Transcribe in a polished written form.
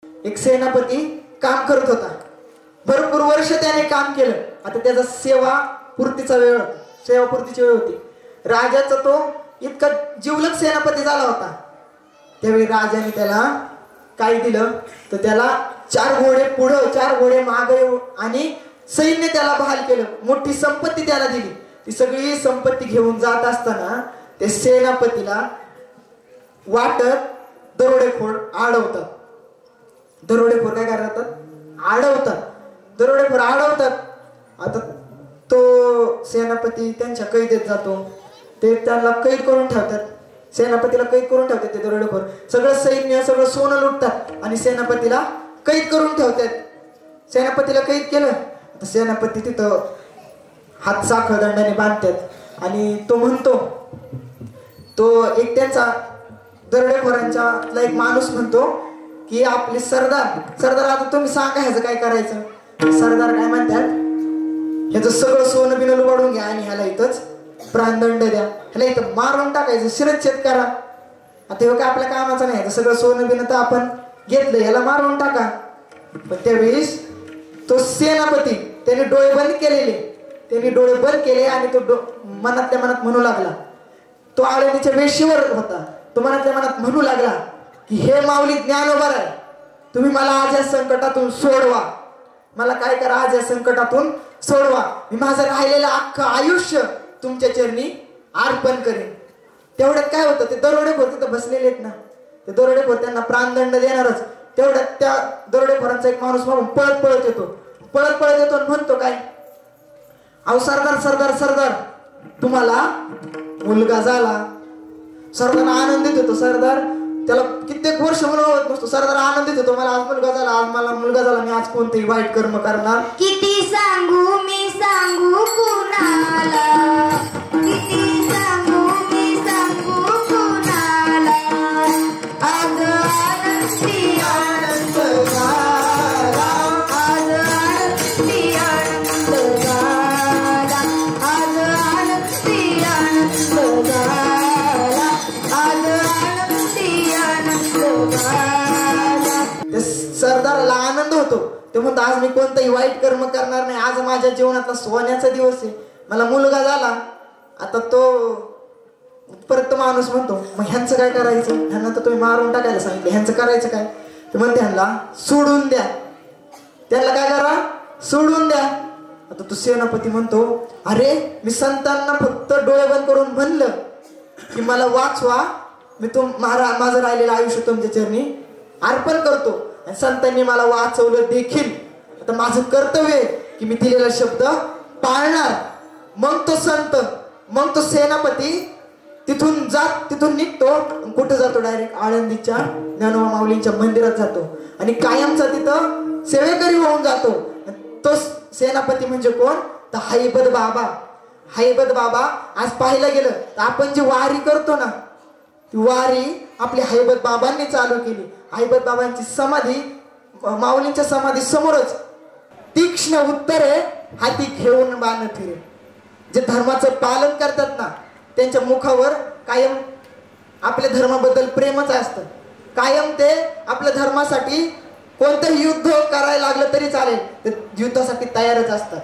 एक सेनापती काम करत होता, भरपूर वर्ष त्याने काम केलं. आता त्याचा सेवापूर्तीची वेळ होती. राजाचा तो इतका जिवलग सेनापती झाला होता. त्यावेळी राजाने त्याला काय दिलं तर त्याला 4 घोडे पुढं 4 घोडे मागे आणि सैन्य त्याला बहाल केलं. मोठी संपत्ती त्याला दिली. ती सगळी संपत्ती घेऊन जात असताना त्या सेनापतीला वाटत दरोडेखोर अडवतात. दरोडेखोर काय करतात? अडवतात. दरोडेखोर अडवतात. आता तो सेनापती त्यांच्या कैदेत जातो. ते त्याला कैद करून ठेवतात. सेनापतीला कैद करून ठेवतात ते दरोडेखोर. सगळं सैन्य सगळं सोनं लुटतात आणि सेनापतीला कैद करून ठेवतात. सेनापतीला कैद केलं. आता सेनापती तिथं हात साखळदंडाने बांधतात आणि तो म्हणतो, तो एक त्यांचा दरोडेखोरांचा एक माणूस म्हणतो की आपले सरदार आता तुम्ही सांगा ह्याचं काय करायचं. सरदार काय म्हणतात, ह्याचं सगळं सोनं बिनं लुबाडून घ्या आणि ह्याला इथंच प्राणदंड द्या, ह्याला इथं मारून टाकायचं, शिरच्छेद करा. आता हे काय आपल्या कामाचं नाही, ह्याचं सगळं सोनं बिनं तर आपण घेतलं, ह्याला मारून टाका. पण त्यावेळेस तो सेनापती त्याने डोळे बंद केले आणि तो मनातल्या मनात म्हणू लागला. तो आळंदीच्या वेशीवर होता. तो मनातल्या मनात म्हणू लागला की हे माऊली ज्ञानोबा आहे, तुम्ही मला आज या संकटातून सोडवा. मला काय करा, आज या संकटातून सोडवा. मी माझं राहिलेलं अख्खं आयुष्य तुमच्या चरणी अर्पण करेन. तेवढ्यात काय होतं, ते दरोडेखोर तिथं बसलेले आहेत ना, ते दरोडेखोर त्यांना प्राणदंड देणारच. तेवढ्यात त्या दरोडेखोरांचा एक माणूस मागून पळत येतो आणि म्हणतो काय, अहो सरदार तुम्हाला मुलगा झाला. सरदार आनंदित होतो. सरदार त्याला कित्येक वर्ष म्हणत नसतो. सरदार आनंदित होतो, मला आज मुलगा झाला, आज मला मुलगा झाला, मी आज कोणतेही वाईट कर्म करणार. किती सांगू मी सांगू कुणाला, किती सांगू मी सांगू कुणाला. आज आनंदी आनंद झाला, आज आनंदी आनंद झाला, आज आनंदी आनंद झाला, आज आनंदी आनंद झाला. सरदाराला आनंद होतो. ते म्हणतो आज मी कोणताही वाईट कर्म करणार नाही, आज माझ्या जीवनातला सोन्याचा दिवस आहे, मला मुलगा झाला. आता तो परत माणूस म्हणतो, मग ह्यांचं काय करायचं, ह्यांना तर तुम्ही मारून टाकायला सांगितलं, ह्यांचं करायचं काय. ते म्हणते ह्यांना सोडून द्या. त्यांना काय करा, सोडून द्या. आता तो सेनापती म्हणतो, अरे मी संतांना फक्त डोळे बंद करून म्हणलं की मला वाचवा, मी माझं राहिलेलं आयुष्य तुमच्या चरणी अर्पण करतो आणि संतांनी मला वाचवलं देखील. आता माझं कर्तव्य आहे की मी दिलेला शब्द पाळणार. मग तो सेनापती तिथून निघतो. कुठं जातो, डायरेक्ट आळंदीच्या ज्ञानोबा माऊलींच्या मंदिरात जातो आणि कायमचा तिथं सेवेकरी होऊन जातो. तो सेनापती म्हणजे कोण तर हैबत बाबा. आज पाहायला गेलं तर आपण जी वारी करतो ना, ती वारी आपली हैबत बाबांनी चालू केली. हैबत बाबांची समाधी माऊलींच्या समाधी समोरच तीक्ष्ण उत्तरे हाती घेऊन बाण फिरे. जे धर्माचं पालन करतात ना, त्यांच्या मुखावर कायम आपल्या धर्माबद्दल प्रेमच असतं. कायम ते आपल्या धर्मासाठी कोणतंही युद्ध करायला लागलं तरी चालेल, ते युद्धासाठी तयारच असतात.